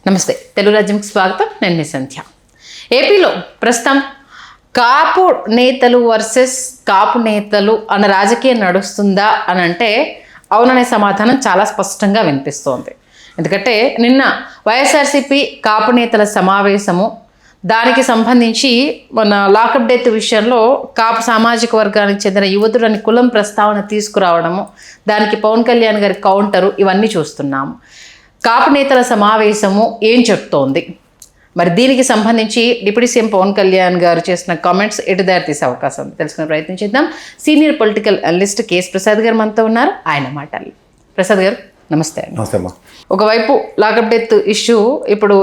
నమస్తే, తెలుగు రాజ్యంకి స్వాగతం. నేను మీ సంధ్య. ఏపీలో ప్రస్తుతం కాపు నేతలు వర్సెస్ కాపు నేతలు అన్న రాజకీయం నడుస్తుందా అని అంటే అవుననే సమాధానం చాలా స్పష్టంగా వినిపిస్తోంది. ఎందుకంటే నిన్న వైఎస్ఆర్సీపీ కాపు నేతల సమావేశము, దానికి సంబంధించి మన లాకప్ డెత్ విషయంలో కాపు సామాజిక వర్గానికి చెందిన యువతులని కులం ప్రస్తావన తీసుకురావడము, దానికి పవన్ కళ్యాణ్ గారి కౌంటరు, ఇవన్నీ చూస్తున్నాము. కాపు నేతల సమావేశము ఏం చెప్తోంది, మరి దీనికి సంబంధించి డిప్యూటీ సీఎం పవన్ కళ్యాణ్ గారు చేసిన కామెంట్స్ ఎటు దారి తీసే అవకాశం ఉంది, తెలుసుకునే ప్రయత్నం చేద్దాం. Senior political analyst KS Prasad గారు మనతో ఉన్నారు. ఆయన మాటలు. ప్రసాద్ గారు నమస్తే. నమస్తే. ఒకవైపు లాకప్ డెత్ ఇష్యూ ఇప్పుడు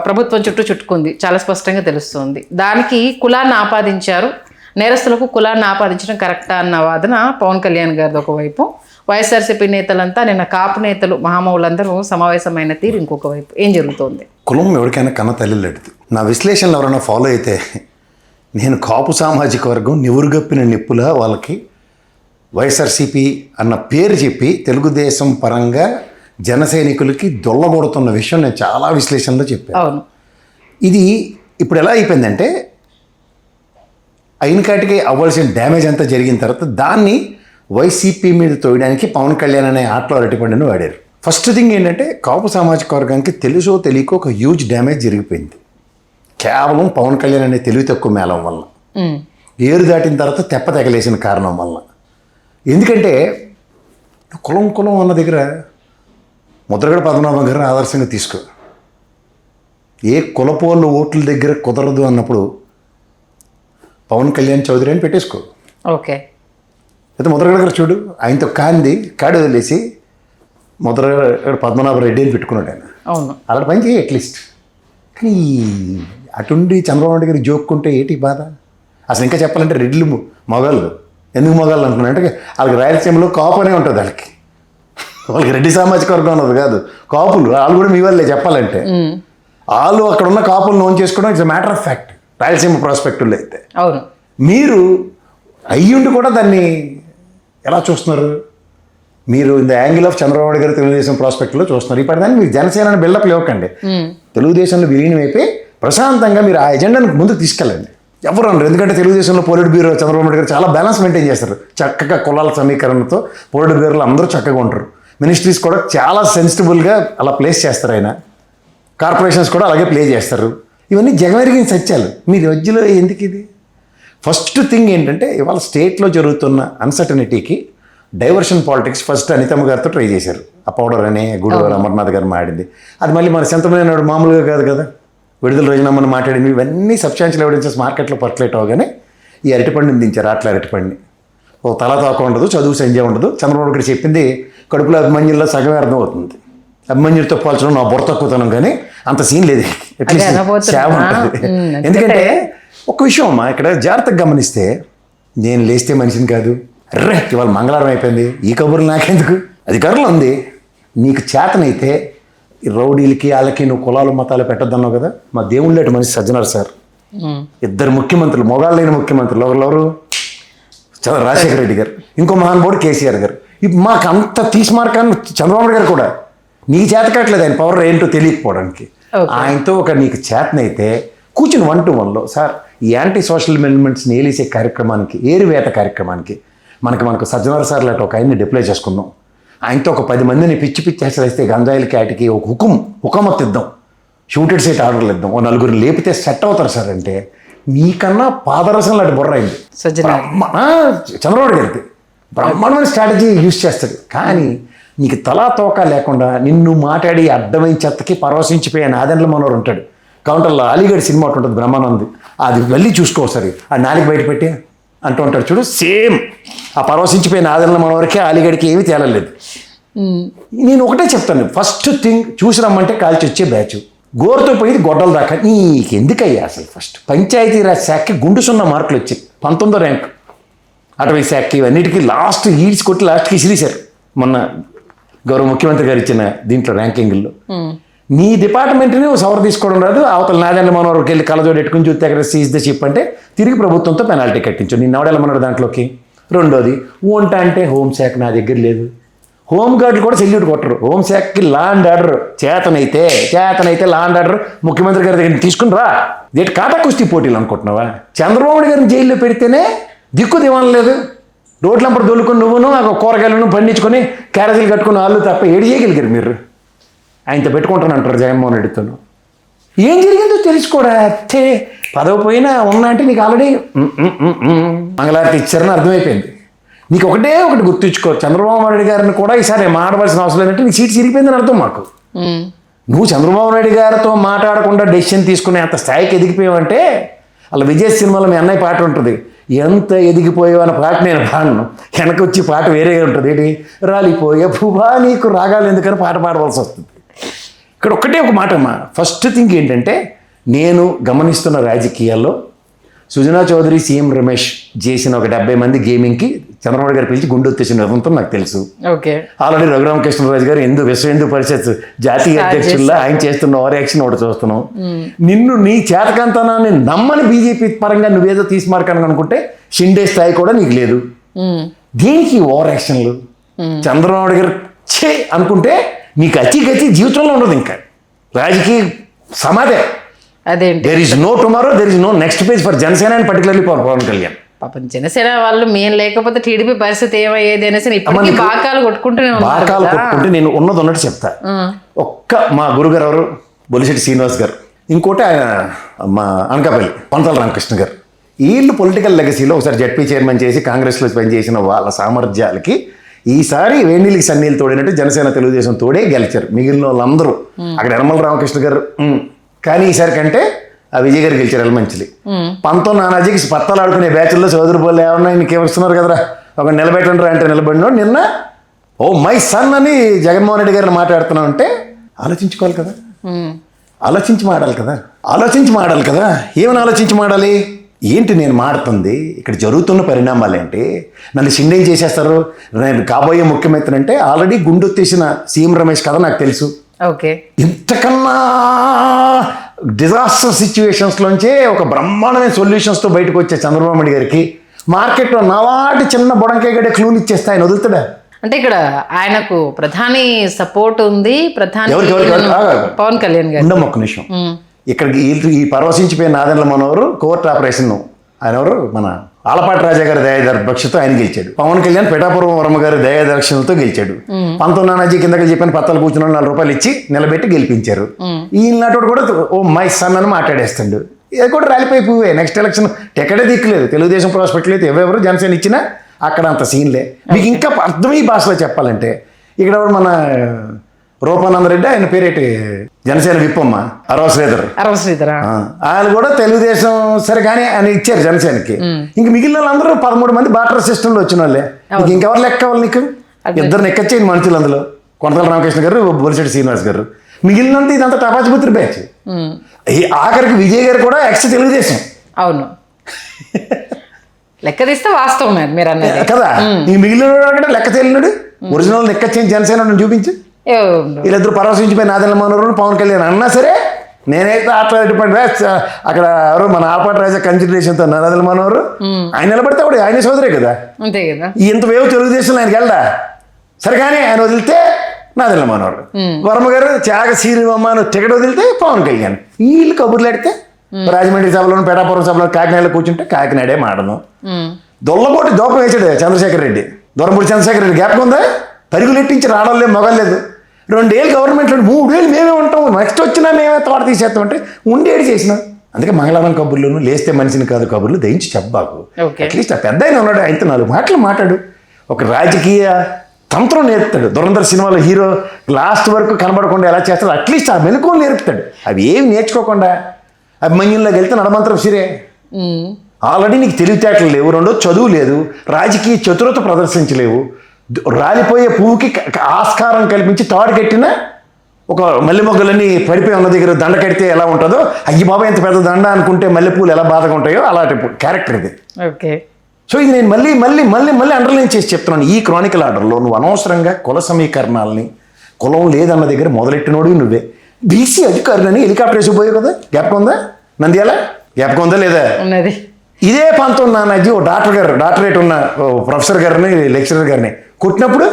ప్రభుత్వం చుట్టుకుంది, చాలా స్పష్టంగా తెలుస్తుంది. దానికి కులాన్ని ఆపాదించారు, నేరస్తులకు కులాన్ని ఆపాదించడం కరెక్టా అన్న వాదన పవన్ కళ్యాణ్ గారిది ఒకవైపు. వైఎస్ఆర్సీపీ నేతలంతా నిన్న కాపు నేతలు మహామౌలందరూ సమావేశమైన తీరు ఇంకొక వైపు. ఏం జరుగుతోంది? కులం ఎవరికైనా కన్న తల్లి లాంటిది. నా విశ్లేషణలు ఎవరైనా ఫాలో అయితే నేను కాపు సామాజిక వర్గం నివురుగప్పిన నిప్పులా వాళ్ళకి వైఎస్ఆర్సీపీ అన్న పేరు చెప్పి తెలుగుదేశం పరంగా జన సైనికులకి దొల్లగొడుతున్న విషయం నేను చాలా విశ్లేషణలో చెప్పాను. అవును. ఇది ఇప్పుడు ఎలా అయిపోయిందంటే అయిన కాటికి అవ్వాల్సిన డ్యామేజ్ అంతా జరిగిన తర్వాత దాన్ని వైసీపీ మీద తోయడానికి పవన్ కళ్యాణ్ అనే ఆటలో అరటిపండును వాడారు. ఫస్ట్ థింగ్ ఏంటంటే కాపు సామాజిక వర్గానికి తెలుసో తెలియకో ఒక హ్యూజ్ డ్యామేజ్ జరిగిపోయింది, కేవలం పవన్ కళ్యాణ్ అనే తెలివి తక్కువ మేళం వల్ల, ఏరు దాటిన తర్వాత తెప్ప తెగలేసిన కారణం వల్ల. ఎందుకంటే కులం అన్న దగ్గర ముద్రగడ పద్మనాభం గారిని ఆదర్శంగా తీసుకో. ఏ కులపోళ్ళు ఓట్ల దగ్గర కుదరదు అన్నప్పుడు పవన్ కళ్యాణ్ చౌదరి అని పెట్టేసుకో. ఓకే. అయితే ముద్రగడ గారు చూడు, ఆయనతో కాడు వదిలేసి ముద్రగడ పద్మనాభ రెడ్డి అని పెట్టుకున్నాడు ఆయన. అవును, అలాంటి పని చేయి అట్లీస్ట్. కానీ అటుండి చంద్రబాబు నాయుడు గారికి జోక్కుంటే ఏంటి బాధ? అసలు ఇంకా చెప్పాలంటే రెడ్లు మొగాళ్ళు, ఎందుకు మొగాళ్ళు అనుకున్నాను అంటే వాళ్ళకి రాయలసీమలో కాపు అనే ఉంటుంది, వాళ్ళకి రెడ్డి సామాజిక వర్గం అన్నది కాదు, కాపులు. వాళ్ళు కూడా మీ వాళ్ళే చెప్పాలంటే. వాళ్ళు అక్కడ ఉన్న కాపులు నోన్ చేసుకోవడం it's matter of fact Rayalaseema ప్రాస్పెక్టుల్లో అయితే. అవును. మీరు అయ్యుండి కూడా దాన్ని ఎలా చూస్తున్నారు? మీరు in the angle of Chandrababu గారు తెలుగుదేశం ప్రాస్పెక్ట్లో చూస్తున్నారు. ఇప్పటిదాన్ని మీరు జనసేన బిల్డప్ లేవకండి, తెలుగుదేశంలో విలీనం అయిపోయి ప్రశాంతంగా మీరు ఆ ఎజెండాను ముందుకు తీసుకెళ్ళండి. ఎవరు అనరు. ఎందుకంటే తెలుగుదేశంలో పొలిట్ బ్యూరో చంద్రబాబు నాయుడు గారు చాలా బ్యాలెన్స్ మెయింటైన్ చేస్తారు. చక్కగా కులాల సమీకరణతో పొలిట్ బ్యూరోలు అందరూ చక్కగా ఉంటారు. మినిస్ట్రీస్ కూడా చాలా సెన్సిటిబుల్గా అలా ప్లేస్ చేస్తారు ఆయన. కార్పొరేషన్స్ కూడా అలాగే ప్లే చేస్తారు. ఇవన్నీ జగమెరిగిన సత్యాలు. మీ మధ్యలో ఎందుకు ఇది? ఫస్ట్ థింగ్ ఏంటంటే ఇవాళ స్టేట్లో జరుగుతున్న అన్సర్టనిటీకి డైవర్షన్ పాలిటిక్స్ ఫస్ట్ అనితమ్మ గారితో ట్రై చేశారు. ఆ పౌడర్ అనే గుడివారు అమర్నాథ్ గారు మాడింది. అది మళ్ళీ మన సెంతమైన మామూలుగా కాదు కదా, విడుదల రోజునమ్మని మాట్లాడింది. ఇవన్నీ సబ్స్టాన్షియల్ ఎవిడెన్సెస్ మార్కెట్లో పర్కులేట్ అవగానే ఈ అరటిపండుని దించారు. అట్లా అరటిపండిని ఓ తల తాక ఉండదు, చదువు సంజయ్ ఉండదు. చంద్రబాబు గారు చెప్పింది కడుపులో అభిమన్యుల్లో సగమే అర్థం అవుతుంది. అభిమన్యుడితో పోల్చడం నా బుర్ర తక్కువతనం, కానీ అంత సీన్ లేదు. అట్లీస్ట్ సేవ ఉంటుంది. ఎందుకంటే ఒక విషయం అమ్మా, ఇక్కడ జాగ్రత్తగా గమనిస్తే నేను లేస్తే మనిషిని కాదు, అర్రే ఇవాళ మంగళవారం అయిపోయింది, ఈ కబుర్లు నాకెందుకు, అధికారులు ఉంది, నీకు చేతనైతే ఈ రౌడీలకి వాళ్ళకి నువ్వు కులాలు మతాలు పెట్టద్దన్నావు కదా. మా దేవుళ్ళేటి మనిషి సజ్జనార్ సార్, ఇద్దరు ముఖ్యమంత్రులు, మొగాళ్ళైన ముఖ్యమంత్రులు, ఎవరు రాజశేఖర రెడ్డి గారు, ఇంకో మహానుభావుడు కేసీఆర్ గారు. ఇప్పుడు మాకు అంత తీసిమార్కాన్ని చంద్రబాబు గారు కూడా నీకు చేతకట్లేదు ఆయన పవర్ ఏంటో తెలియకపోవడానికి. ఆయనతో ఒక నీకు చేతనైతే కూర్చుని 1-to-1లో సార్ ఈ యాంటీ సోషల్ ఎలిమెంట్స్ని ఏలేసే కార్యక్రమానికి, ఏరువేత కార్యక్రమానికి మనకు సజ్జనార్ సార్ లాంటి ఒక ఆయన్ని డిప్లై చేసుకుందాం. ఆయనతో ఒక 10 మందిని పిచ్చి వేస్తే గంజాయిల క్యాటికి ఒక హుకమత్ ఇద్దాం, షూటెడ్ సైట్ ఆర్డర్లు ఇద్దాం, ఓ 4 లేపితే సెట్ అవుతారు సార్ అంటే మీకన్నా పాదరసం లాంటి బుర్ర అయింది చంద్రబాబు గారికి. బ్రహ్మాండమైన స్ట్రాటజీ యూజ్ చేస్తాడు. కానీ నీకు తలా తోక లేకుండా నిన్ను మాట్లాడి అడ్డమైన చెత్తకి పరవశించిపోయే నాదెండ్ల మనోరు ఉంటాడు. కౌంటర్లో అలీగఢ్ సినిమా ఒకటి ఉంటుంది బ్రహ్మానంది, అది వెళ్ళి చూసుకోసారి. ఆ నాలుగు బయట పెట్టి అంటూ ఉంటాడు చూడు, సేమ్ ఆ పరవశించిపోయిన నాదెండ్ల మనోరికి అలీగఢ్కి ఏమీ తేలలేదు. నేను ఒకటే చెప్తాను, ఫస్ట్ థింగ్ చూసి రమ్మంటే కాల్చి వచ్చే బ్యాచ్, గోరుతో పోయి గొడ్డల దాకా నీకు ఎందుకయ్యా అసలు. ఫస్ట్ పంచాయతీరాజ్ శాఖకి గుండు 0 మార్కులు వచ్చాయి, 19వ ర్యాంక్. అటవీ శాఖకి ఇవన్నిటికీ లాస్ట్ ఈడ్స్ కొట్టి లాస్ట్కి ఇసిరేశారు మొన్న గౌరవ ముఖ్యమంత్రి గారు ఇచ్చిన దీంట్లో ర్యాంకింగ్లో. నీ డిపార్ట్మెంట్ని సవర్ తీసుకోవడం రాదు, అవతల నాదెండ్ల మనోరికి వెళ్ళి కళ్ళజోడు ఎట్టుకుని చూస్తే అక్కడ సీజ్ ద షిప్ అంటే తిరిగి ప్రభుత్వంతో పెనాల్టీ కట్టించు. నేను ఎవడెళ్ళమన్నాడు దాంట్లోకి. రెండోది వంట అంటే హోంశాఖ నా దగ్గర లేదు, హోంగార్డులు కూడా సెల్యూట్ కొట్టరు. హోంశాఖకి లా అండ్ ఆర్డర్ చేతనైతే లా అండ్ ఆర్డర్ ముఖ్యమంత్రి గారి దగ్గర తీసుకుని రా. దేటి కాటా కుస్తీ పోటీలు అనుకుంటున్నావా? చంద్రబాబు నాయుడు గారిని జైల్లో పెడితేనే దిక్కు దివానలేదు. రోడ్లంపడు దొల్లుకొని నువ్వును కూరగాయలను పండించుకొని క్యారేజీలు కట్టుకుని వాళ్ళు తప్ప ఏడు చేయగలిగారు మీరు. ఆయనతో పెట్టుకుంటానంటారు జగన్మోహన్ రెడ్డితోను. ఏం జరిగిందో తెలుసుకోడా. అట్టే పదవి పోయినా ఉన్నా అంటే నీకు ఆల్రెడీ మంగళారతి ఇచ్చారని అర్థమైపోయింది. నీకు ఒకటే ఒకటి గుర్తుంచుకో, చంద్రబాబు నాయుడు గారిని కూడా ఈసారి మాట్లాడాల్సిన అవసరం లేదంటే నీ సీట్ చిరిగిపోయిందని అర్థం మాకు. నువ్వు చంద్రబాబు నాయుడు గారితో మాట్లాడకుండా డెసిషన్ తీసుకునే అంత స్థాయికి ఎదిగిపోయావంటే, అలా విజయ్ సినిమాలో మీ అన్నయ్య పాట ఉంటుంది, ఎంత ఎదిగిపోయావు అన్న పాట నేను పాడను, వెనక వచ్చి పాట వేరేగా ఉంటుంది. ఏంటి రాలిపోయే భూభా నీకు రాగాలు ఎందుకని పాట పాడవలసి వస్తుంది. ఇక్కడ ఒక్కటే ఒక మాట అమ్మా. ఫస్ట్ థింగ్ ఏంటంటే, నేను గమనిస్తున్న రాజకీయాల్లో సుజనా చౌదరి, సీఎం రమేష్ చేసిన ఒక 70 మంది గేమింగ్కి చంద్రబాబు గారు పిలిచి గుండు వచ్చేసిన విధంతో నాకు తెలుసు. ఓకే, ఆల్రెడీ రఘురామకృష్ణరాజు గారు విశ్వ హిందూ పరిషత్ జాతీయ అధ్యక్షుల్లో ఆయన చేస్తున్న ఓవర్ యాక్షన్ ఒకటి చూస్తున్నాం. నిన్ను నీ చేతకంతనాన్ని నమ్మని బీజేపీ పరంగా నువ్వేదో తీసుమార్కాను అనుకుంటే షిండే స్థాయి కూడా నీకు లేదు. దీనికి ఓవర్ యాక్షన్లు చంద్రబాబు గారు చే అనుకుంటే నీకు అతిగతి జీవితంలో ఉండదు. ఇంకా రాజకీయ సమాధే. అదేంటి, there is no tomorrow, there is no next page for Janasena and particularly for Pawan Kalyan. పాపం జనసేన వాళ్ళు మేము లేకపోతే టీడీపీ పరిస్థితి ఏమయ్యేది అనేసి ఇప్పటికీ బాకాలు కొట్టుకుంటూనే బాకాలు కొట్టుకుంటే నేను ఉన్నట్టు చెప్తా. ఒక్క మా గురుగారు ఎవరు, బొలిశెట్టి శ్రీనివాస్ గారు, ఇంకోటి ఆయన మా అనకాపల్లి పంతాల రామకృష్ణ గారు, వీళ్ళు పొలిటికల్ లెగసీలో ఒకసారి జడ్పీ చైర్మన్ చేసి కాంగ్రెస్లో పనిచేసిన వాళ్ళ సామర్థ్యాలకి ఈసారి వేణీలకి సన్నీళ్ళు తోడినట్టు జనసేన తెలుగుదేశం తోడే గెలిచారు. మిగిలిన వాళ్ళందరూ అక్కడ యనమల రామకృష్ణ గారు, కానీ ఈసారి కంటే ఆ విజయ్ గారు గెలిచారు ఎలమంచిలి. పంతో నానాజీకి పత్తాలు ఆడుకునే బ్యాచ్ల్లో చౌదరి బోళ్ళు ఏమన్నా ఇంకేమిస్తున్నారు కదరా, ఒక నిలబెట్టండి అంటే నిలబడినోడు నిన్న ఓ మై సన్ అని జగన్మోహన్ రెడ్డి గారిని మాట్లాడుతున్నావు అంటే ఆలోచించుకోవాలి కదా, ఆలోచించి మాడాలి కదా. ఏమని ఆలోచించి మాడాలి? ఏంటి నేను మాడుతుంది, ఇక్కడ జరుగుతున్న పరిణామాలు ఏంటి, నన్ను షిండేం చేసేస్తారు, నేను కాబోయే ముఖ్యమంత్రి అంటే ఆల్రెడీ గుండొత్తేసిన సీఎం రమేష్ కదా నాకు తెలుసు. ఓకే, ఇంతకన్నా డిజాస్టర్ సిచ్యువేషన్స్లోంచే ఒక బ్రహ్మాండమైన సొల్యూషన్స్తో బయటకు వచ్చే చంద్రబాబు నాయుడు గారికి మార్కెట్లో నావాటి చిన్న బొడంకాయ గడ్డ క్లూలు ఇచ్చేస్తే ఆయన వదులుతాడా? అంటే ఇక్కడ ఆయనకు ప్రధాని సపోర్ట్ ఉంది, ప్రధాని పవన్ కళ్యాణ్ గారు. ఉండమ్మ ఒక్క నిమిషం, ఇక్కడికి ఈ పరవశించిపోయిన నాదెండ్ల మనోహరు కోర్టు ఆపరేషన్ ఆయన ఎవరు, మన ఆలపాటి రాజా గారి దయాదర్శతో ఆయన గెలిచాడు. పవన్ కళ్యాణ్ పిఠాపురం వర్మ గారి దయాదర్శనతో గెలిచాడు. పంతో నానాజీ కిందకి చెప్పిన పత్తాలు కూర్చున్న 4 రూపాయలు ఇచ్చి నిలబెట్టి గెలిపించారు. ఈయన నాటోడు కూడా ఓ మై సన్ అని మాట్లాడేస్తాడు. ఇది కూడా రాలిపోయి పువ్వే. నెక్స్ట్ ఎలక్షన్ ఎక్కడే దిక్కులేదు, తెలుగుదేశం ప్రాస్పెక్ట్ లేదు, ఎవరెవరు జనసేన ఇచ్చినా అక్కడ అంత సీన్లే. మీకు ఇంకా అర్థమయ్యే భాషలో చెప్పాలంటే, ఇక్కడ మన రూపానంద రెడ్డి, ఆయన పేరేటి జనసేన విప్పమ్మ అరవ శ్రీధర్, ఆయన కూడా తెలుగుదేశం సరే కానీ ఆయన ఇచ్చారు జనసేనకి. ఇంక మిగిలిన వాళ్ళందరూ 13 మంది బాటర్ సిస్టంలో వచ్చిన వాళ్ళే. నీకు ఇంకెవరు లెక్క కావాలి? నీకు 2 ఎక్కొచ్చేయండి మనుషులు, అందులో కొండల రామకృష్ణ గారు, బొలిశెట్టి శ్రీనివాస్ గారు. మిగిలినంత ఇదంతా టపాచిపుత్రి బ్యాచ్. ఆఖరికి విజయ్ గారు కూడా ఎక్స్ తెలుగుదేశం. అవును, లెక్క తీస్తే వాస్తవం మీరు అన్నది కదా. ఈ మిగిలిన లెక్క తెలియనాడు, ఒరిజినల్ లెక్క చేయండి జనసేన చూపించు. వీళ్ళిద్దరు పరవశించిపోయి నాదెండ్ల మనోహరు, పవన్ కళ్యాణ్ అన్నా సరే నేనైతే అక్కడ ఎవరు మన ఆలపాటి రాజా కన్సిడరేషన్తో నాదెండ్ల మనోహరు ఆయన నిలబడితే కూడా ఆయన సోదరే కదా. అంతే కదా. ఇంత వేవ్ తెలుగుదేశంలో ఆయనకి వెళ్ళడా సరే, కానీ ఆయన వదిలితే నాదెండ్ల మనోహరు, వర్మ గారు త్యాగ శ్రీనివమ్మను టికెట్ వదిలితే పవన్ కళ్యాణ్. వీళ్ళు కబుర్లు ఎడితే రాజమండ్రి సభలోను, పేటాపురం సభలో, కాకినాడలో కూర్చుంటే కాకినాడే మాడను. దొల్లకోటి దోపం వేసాడు చంద్రశేఖర్ రెడ్డి, దొరపూడి చంద్రశేఖర్ రెడ్డి. జ్ఞాపకం ఉందా? పరుగులెట్టించి రావడం లేదు, మొగలేదు. 2 ఏళ్ళు గవర్నమెంట్లో 3 ఏళ్ళు మేమే ఉంటాం, నెక్స్ట్ వచ్చినా మేమే తోట తీసేస్తామంటే ఉండేది చేసినాం. అందుకే మంగళవారం కబుర్లను లేస్తే మనిషిని కాదు కబుర్లు దయించి చెప్పబాకు. అట్లీస్ట్ ఆ పెద్ద ఆయన ఉన్నాడు, ఆయనతో 4 మాటలు మాట్లాడు. ఒక రాజకీయ తంత్రం నేర్పుతాడు. దురంధర్ సినిమాలో హీరో లాస్ట్ వరకు కనబడకుండా ఎలా చేస్తాడు, అట్లీస్ట్ ఆ మెలకువలు నేర్పుతాడు. అవి ఏమి నేర్చుకోకుండా అభిమన్యుల్లోకి వెళ్తే నడమంత్రం సిరే. ఆల్రెడీ నీకు తెలివితేటలు లేవు, 2 చదువు లేదు, రాజకీయ చతురత ప్రదర్శించలేవు. రాలిపోయే పువ్వుకి ఆస్కారం కల్పించి తాడు కట్టిన ఒక మల్లె మొగ్గలన్నీ పడిపోయి ఉన్న దగ్గర దండ కడితే ఎలా ఉంటుందో, అయ్యి బాబా ఎంత పెద్ద దండ అనుకుంటే మల్లెపూలు ఎలా బాధగా ఉంటాయో అలాంటి క్యారెక్టర్ ఇది. ఓకే, సో ఇది నేను మళ్ళీ మళ్ళీ మళ్ళీ మళ్ళీ అండర్లైన్ చేసి చెప్తున్నాను. ఈ క్రానికల్ ఆర్డర్లో నువ్వు అనవసరంగా కుల సమీకరణాలని, కులం లేదన్న దగ్గర మొదలెట్టినోడు నువ్వే. బీసీ అధికారులని హెలికాప్టర్ వేసిపోయావు కదా, జ్ఞాపకం ఉందా? నంద్యాల జ్ఞాపకం ఉందా లేదా? ఇదే 19 నానాజీ ఓ డాక్టరేట్ ఉన్న ప్రొఫెసర్ గారిని, లెక్చరర్ గారిని కొట్టినప్పుడు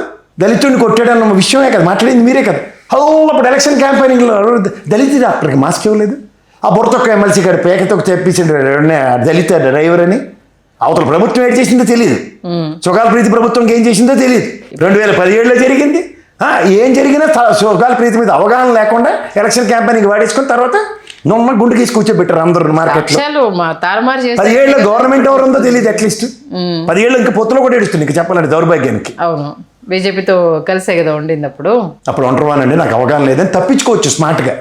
దళితుడిని కొట్టాడన్న విషయమే కదా మాట్లాడింది మీరే కదా. అప్పుడు ఎలక్షన్ క్యాంపెయినింగ్లో దళిత డాక్టర్కి మాస్క్ ఇవ్వలేదు. ఆ బుర్రతొక్క ఎమ్మెల్సీ గారు పేకతో తెప్పించాడు దళిత డ్రైవర్ అని. అవతల ప్రభుత్వం ఏం చేసిందో తెలియదు, సుగాల ప్రీతి ప్రభుత్వం ఏం చేసిందో తెలియదు. 2017లో జరిగింది. ఏం జరిగినా సుగాల ప్రీతి మీద అవగాహన లేకుండా ఎలక్షన్ క్యాంపెయినింగ్ వాడేసుకున్న తర్వాత నొమ్మ గుండు గీసి కూర్చోబెట్టారు అందరూ మార్కెట్లో. 17 గవర్నమెంట్ ఎవరు ఉందో తెలియదు. అట్లీస్ట్ 17 ఇంకా పొత్తులో కూడా ఏడుస్తుంది ఇంకా చెప్పాలంటే దౌర్భాగ్యానికి. అవును, బీజేపీతో కలిసే కదా ఉండింది అప్పుడు ఒంటరివానండి నాకు అవగాహన లేదని తప్పించుకోవచ్చు స్మార్ట్గా.